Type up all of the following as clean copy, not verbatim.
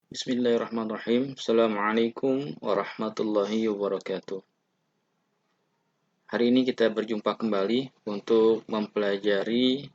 Bismillahirrahmanirrahim. Assalamualaikum warahmatullahi wabarakatuh. Hari ini kita berjumpa kembali untuk mempelajari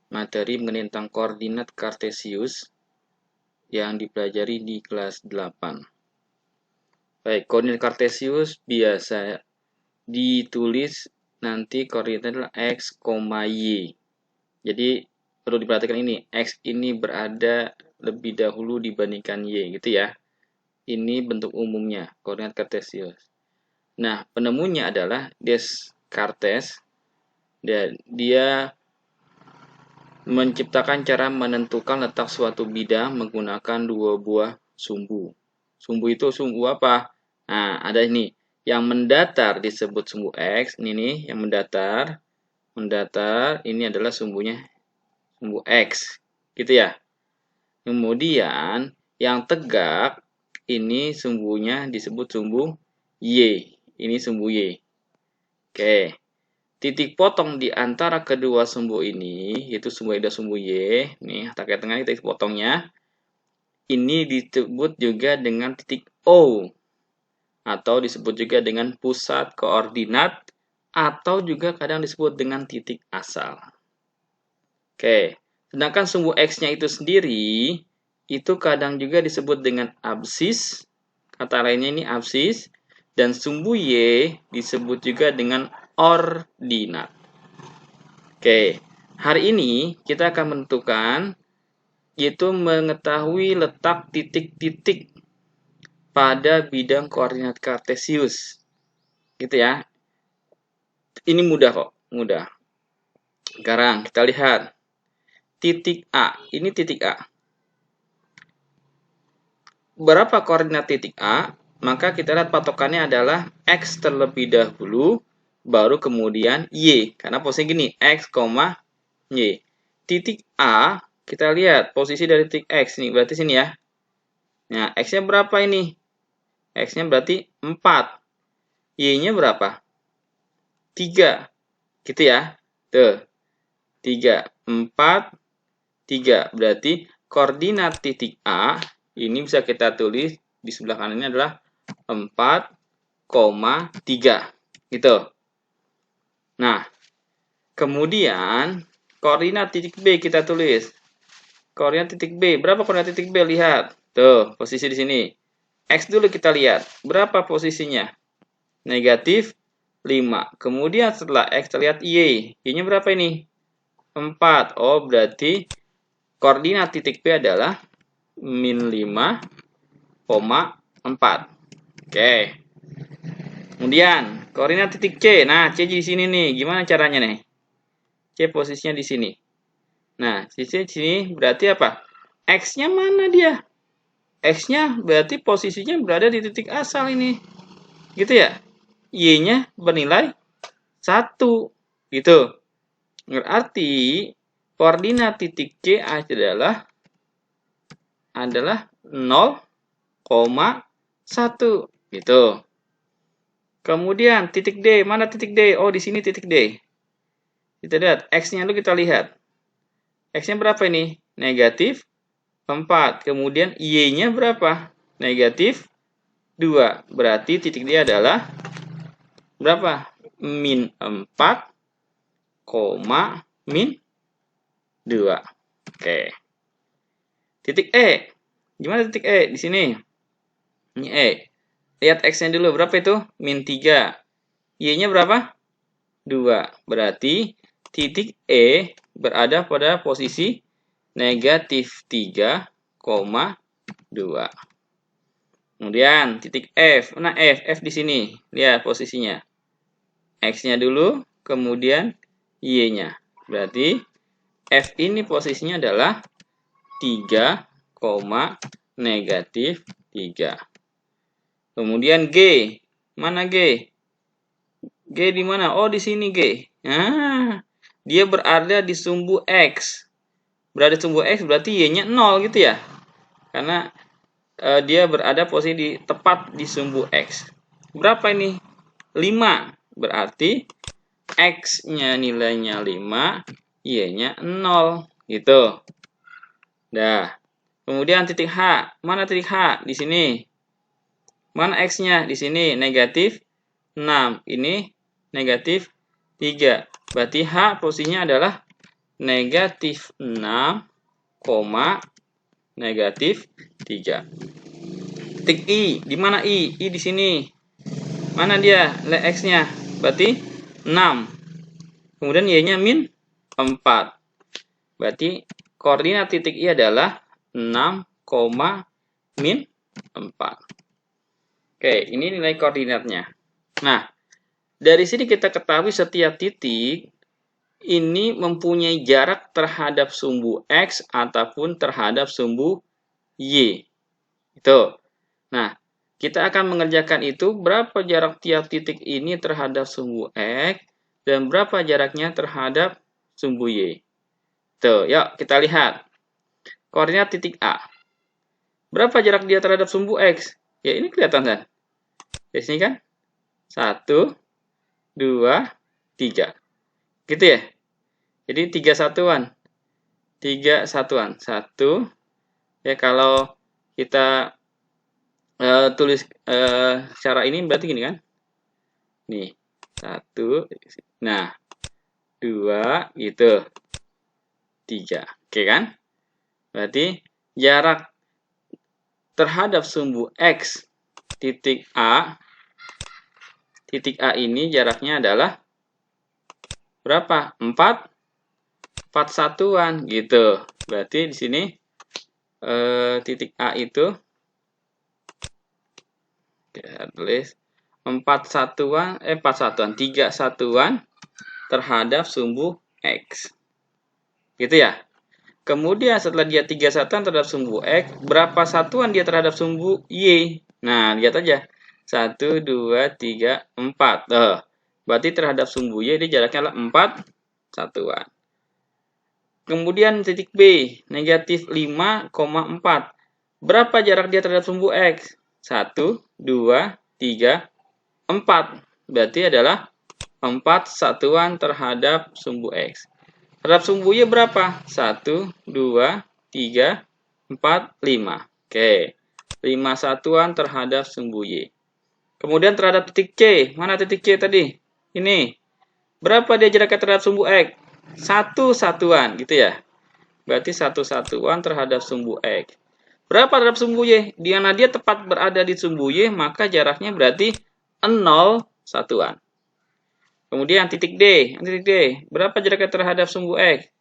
materi mengenai tentang koordinat kartesius yang dipelajari di kelas 8. Baik, koordinat kartesius biasa ditulis nanti koordinatnya adalah x, y. Jadi perlu diperhatikan ini, x ini berada lebih dahulu dibandingkan y gitu ya. Ini bentuk umumnya, koordinat kartesius. Nah, penemunya adalah Descartes, dan dia menciptakan cara menentukan letak suatu bidang menggunakan dua buah sumbu. Sumbu itu sumbu apa? Nah, ada ini. Yang mendatar disebut sumbu X. Ini nih, yang mendatar. Mendatar, ini adalah sumbunya sumbu X. Gitu ya. Kemudian, yang tegak, ini sumbunya disebut sumbu Y. Ini sumbu Y. Oke. Titik potong di antara kedua sumbu ini, yaitu sumbu Y dan sumbu Y. Nih, terkait dengan titik potongnya. Ini disebut juga dengan titik O. Atau disebut juga dengan pusat koordinat. Atau juga kadang disebut dengan titik asal. Oke. Sedangkan sumbu X-nya itu sendiri, itu kadang juga disebut dengan absis. Kata lainnya ini absis. Dan sumbu Y disebut juga dengan ordinat. Oke, hari ini kita akan menentukan, yaitu mengetahui letak titik-titik pada bidang koordinat kartesius. Gitu ya. Ini mudah kok, mudah. Sekarang kita lihat titik A. Ini titik A. Berapa koordinat titik A? Maka kita lihat patokannya adalah X terlebih dahulu, baru kemudian Y. Karena posisinya gini, X, Y. Titik A, kita lihat posisi dari titik X nih, berarti sini ya. Nah, X-nya berapa ini? X-nya berarti 4. Y-nya berapa? 3. Gitu ya. Tuh. 3, 4, 3. Berarti koordinat titik A, ini bisa kita tulis di sebelah kanannya adalah 4,3. Gitu. Nah, kemudian koordinat titik B kita tulis. Koordinat titik B. Berapa koordinat titik B? Lihat. Tuh, posisi di sini. X dulu kita lihat. Berapa posisinya? Negatif 5. Kemudian setelah X kita lihat Y. Y-nya berapa ini? 4. Oh, berarti koordinat titik B adalah min 5,4. Oke. Kemudian koordinat titik C. Nah, C di sini nih. Gimana caranya nih? C posisinya di sini. Nah, C di sini berarti apa? X-nya mana dia? X-nya berarti posisinya berada di titik asal ini. Gitu ya? Y-nya bernilai 1. Gitu. Berarti koordinat titik C adalah 0,1. Gitu. Kemudian titik D, mana titik D? Oh, di sini titik D. Kita lihat X-nya dulu, kita lihat. X-nya berapa ini? Negatif 4. Kemudian Y-nya berapa? Negatif 2. Berarti titik D adalah berapa? Min 4, min 2. Oke. Titik E. Gimana titik E? Di sini. Ini E. Lihat X-nya dulu. Berapa itu? Min 3. Y-nya berapa? 2. Berarti titik E berada pada posisi negatif 3,2. Kemudian titik F. Nah, F di sini. Lihat posisinya. X-nya dulu, kemudian Y-nya. Berarti F ini posisinya adalah 3, negatif 3. Kemudian G. Mana G? G di mana? Oh, di sini G. Nah, dia berada di sumbu X. Berada di sumbu X berarti Y-nya 0 gitu ya. Karena dia berada posisi di tepat di sumbu X. Berapa ini? 5. Berarti X-nya nilainya 5, Y-nya 0 gitu. Dah. Kemudian titik H. Mana titik H? Di sini. Mana X-nya? Di sini. Negatif 6. Ini negatif 3. Berarti H posisinya adalah negatif 6, negatif 3. Titik I. Di mana I? I di sini. Mana dia? X-nya. Berarti 6. Kemudian Y-nya min 4. Berarti koordinat titik I adalah 6, min 4. Oke, ini nilai koordinatnya. Nah, dari sini kita ketahui setiap titik ini mempunyai jarak terhadap sumbu X ataupun terhadap sumbu Y. Itu. Nah, kita akan mengerjakan itu berapa jarak tiap titik ini terhadap sumbu X dan berapa jaraknya terhadap sumbu Y. Tuh, yuk kita lihat. Koordinat titik A. Berapa jarak dia terhadap sumbu X? Ya, ini kelihatan kan? Di sini kan? 1, 2, 3. Gitu ya? Jadi 3 satuan. 3 satuan. 1. Ya, kalau kita tulis secara ini berarti gini kan? Nih. 1. Nah. 2. Gitu. 3. Oke kan? Berarti jarak terhadap sumbu X titik A ini jaraknya adalah berapa? 4 satuan gitu. Berarti di sini titik A itu tulis 4 satuan 3 satuan terhadap sumbu X. Gitu ya. Kemudian setelah dia 3 satuan terhadap sumbu X, berapa satuan dia terhadap sumbu Y? Nah, lihat aja. 1, 2, 3, 4. Berarti terhadap sumbu Y dia jaraknya adalah 4 satuan. Kemudian titik B, negatif 5,4. Berapa jarak dia terhadap sumbu X? 1, 2, 3, 4. Berarti adalah 4 satuan terhadap sumbu X. Terhadap sumbu Y berapa? 1, 2, 3, 4, 5. Oke. 5 satuan terhadap sumbu Y. Kemudian terhadap titik C. Mana titik C tadi? Ini. Berapa dia jaraknya terhadap sumbu X? 1 satuan, gitu ya. Berarti 1 satuan terhadap sumbu X. Berapa terhadap sumbu Y? Di mana dia tepat berada di sumbu Y, maka jaraknya berarti 0 satuan. Kemudian titik D. Berapa jaraknya terhadap sumbu X?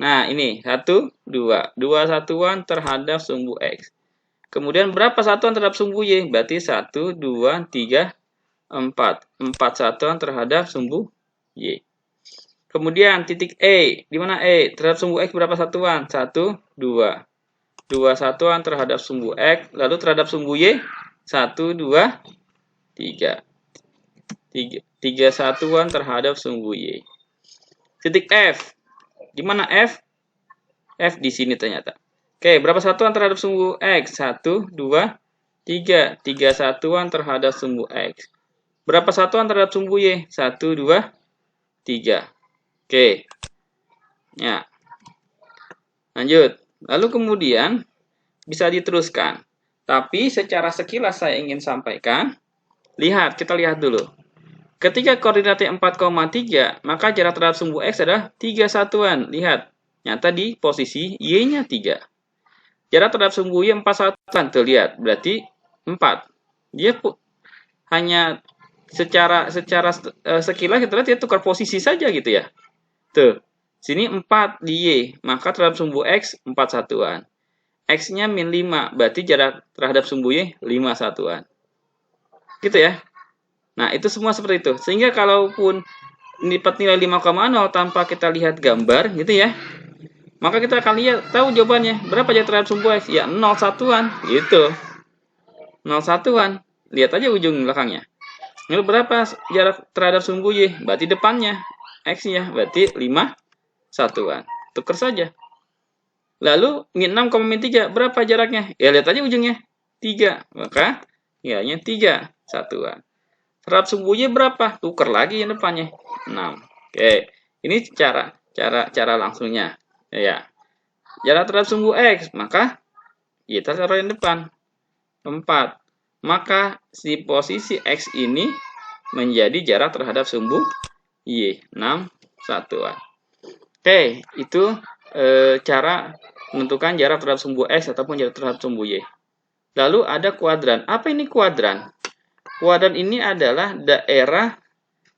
Nah, ini 1, 2. 2 satuan terhadap sumbu X. Kemudian berapa satuan terhadap sumbu Y? Berarti 1, 2, 3, 4. 4 satuan terhadap sumbu Y. Kemudian titik E. Di mana E? Terhadap sumbu X berapa satuan? 1, 2. 2 satuan terhadap sumbu X. Lalu terhadap sumbu Y? 1, 2, 3. 3 satuan terhadap sumbu Y. Titik F. Di mana F? F di sini ternyata. Oke, berapa satuan terhadap sumbu X? 1, 2, 3. 3 satuan terhadap sumbu X. Berapa satuan terhadap sumbu Y? 1, 2, 3. Oke. Ya. Lanjut. Lalu kemudian bisa diteruskan. Tapi secara sekilas saya ingin sampaikan. Lihat, kita lihat dulu. Ketika koordinatnya 4,3, maka jarak terhadap sumbu X adalah 3 satuan. Lihat, nyata di posisi Y-nya 3. Jarak terhadap sumbu Y 4 satuan. Tuh, lihat, berarti 4. Dia hanya secara sekilas kita lihat dia tukar posisi saja gitu ya. Tuh, sini 4 di Y, maka terhadap sumbu X 4 satuan. X-nya min 5, berarti jarak terhadap sumbu Y 5 satuan. Gitu ya. Nah, itu semua seperti itu. Sehingga kalaupun dapat nilai 5,0 tanpa kita lihat gambar, gitu ya. Maka kita akan lihat, tahu jawabannya. Berapa jarak terhadap sumbu X? Ya, 0 satuan. Gitu. 0 satuan. Lihat aja ujung belakangnya. Lalu berapa jarak terhadap sumbu Y? Berarti depannya. X-nya. Berarti 5 satuan. Tukar saja. Lalu, min 6, min 3. Berapa jaraknya? Ya, lihat aja ujungnya. 3. Maka, Y-nya 3 satuan. Terhadap sumbu Y berapa? Tukar lagi yang depannya. 6. Oke. Ini cara langsungnya. Ya. Jarak terhadap sumbu X. Maka, kita taruh yang depan 4. Maka si posisi X ini menjadi jarak terhadap sumbu Y, 6 satuan. Oke, itu cara menentukan jarak terhadap sumbu X ataupun jarak terhadap sumbu Y. Lalu ada kuadran. Apa ini kuadran? Kuadran ini adalah daerah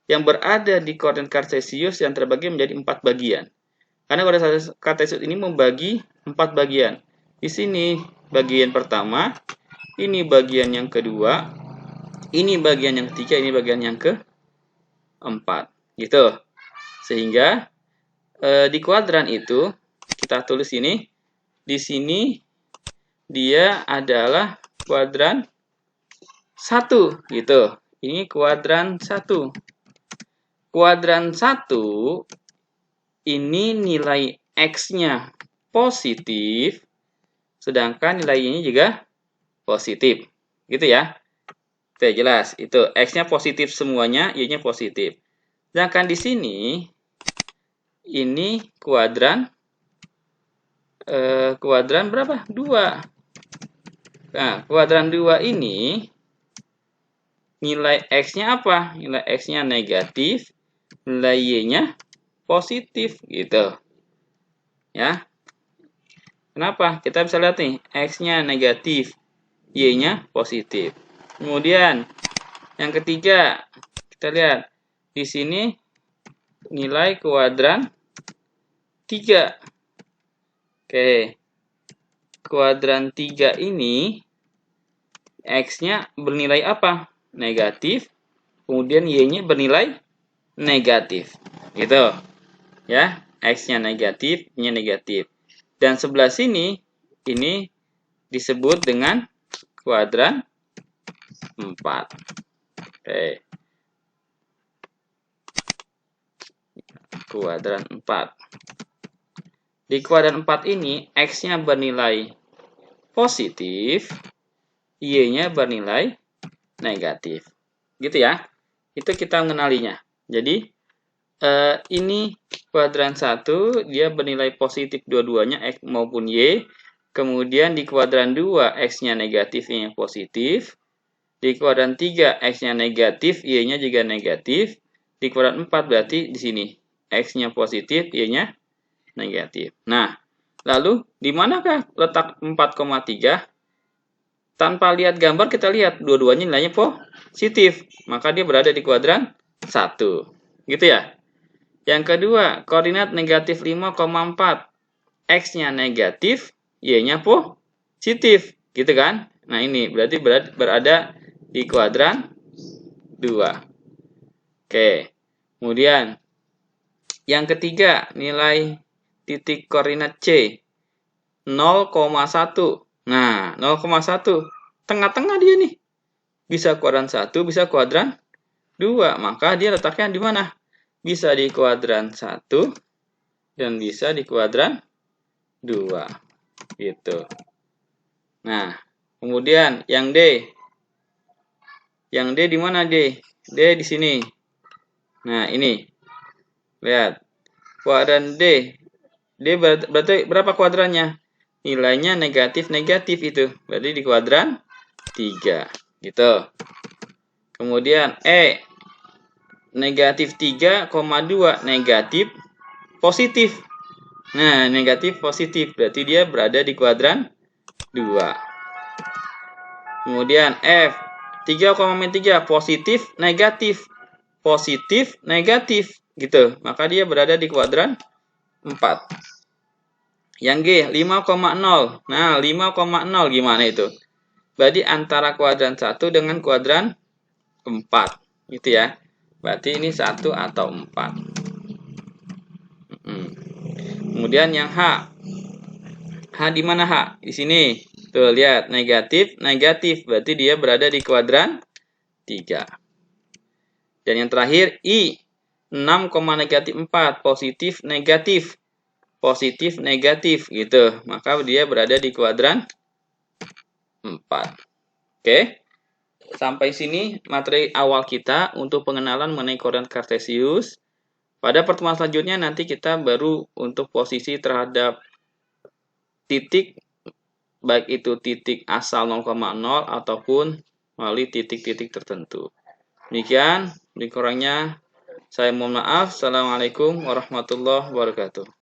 yang berada di koordinat kartesius yang terbagi menjadi 4 bagian. Karena koordinat kartesius ini membagi 4 bagian. Di sini bagian pertama, ini bagian yang kedua, ini bagian yang ketiga, ini bagian yang keempat. Gitu. Sehingga di kuadran itu kita tulis ini, di sini dia adalah kuadran 1 gitu. Ini kuadran 1. Kuadran 1 ini nilai X-nya positif, sedangkan nilai Y-nya juga positif. Gitu ya. Oke, jelas. Itu X-nya positif semuanya, Y-nya positif. Sedangkan di sini ini kuadran berapa? 2. Nah, kuadran 2 ini nilai X-nya apa? Nilai X-nya negatif, nilai Y-nya positif gitu. Ya. Kenapa? Kita bisa lihat nih, X-nya negatif, Y-nya positif. Kemudian yang ketiga, kita lihat di sini nilai kuadran 3. Oke. Kuadran 3 ini X-nya bernilai apa? Negatif. Kemudian Y-nya bernilai negatif. Gitu. Ya, X-nya negatif, Y-nya negatif. Dan sebelah sini ini disebut dengan kuadran 4. Oke. Kuadran 4. Di kuadran 4 ini X-nya bernilai positif, Y-nya bernilai negatif. Gitu ya. Itu kita mengenalinya. Jadi ini kuadran 1 dia bernilai positif dua-duanya X maupun Y. Kemudian di kuadran 2 X-nya negatif, Y-nya positif. Di kuadran 3 X-nya negatif, Y-nya juga negatif. Di kuadran 4 berarti di sini X-nya positif, Y-nya negatif. Nah, lalu di manakah letak 4,3? Tanpa lihat gambar kita lihat dua-duanya nilainya positif. Maka dia berada di kuadran 1. Gitu ya. Yang kedua, koordinat negatif 5,4. X-nya negatif, Y-nya positif. Gitu kan? Nah, ini berarti berada di kuadran 2. Oke. Kemudian, yang ketiga, nilai titik koordinat C. 0,1. Nah, 0,1. Tengah-tengah dia nih. Bisa kuadran 1, bisa kuadran 2. Maka dia letaknya di mana? Bisa di kuadran 1 dan bisa di kuadran 2. Gitu. Nah, kemudian yang D. Yang D di mana D? D di sini. Nah, ini. Lihat. Kuadran D. D berarti berapa kuadrannya? Nilainya negatif-negatif itu. Berarti di kuadran 3. Gitu. Kemudian E. Negatif 3,2 negatif positif. Nah, negatif positif berarti dia berada di kuadran 2. Kemudian F 3,3 positif negatif. Positif negatif gitu. Maka dia berada di kuadran 4. Yang G 5,0. Nah, 5,0 gimana itu? Berarti antara kuadran 1 dengan kuadran 4. Gitu ya. Berarti ini 1 atau 4. Kemudian yang H. H di mana H? Di sini. Tuh, lihat. Negatif, negatif. Berarti dia berada di kuadran 3. Dan yang terakhir, I. 6,-4. Positif, negatif. Positif, negatif. Gitu. Maka dia berada di kuadran 4. Oke. Sampai sini materi awal kita untuk pengenalan mengenai koordinat kartesius. Pada pertemuan selanjutnya nanti kita baru untuk posisi terhadap titik baik itu titik asal 0,0 ataupun melalui titik-titik tertentu. Demikian, lebih kurangnya saya mohon maaf. Assalamualaikum warahmatullahi wabarakatuh.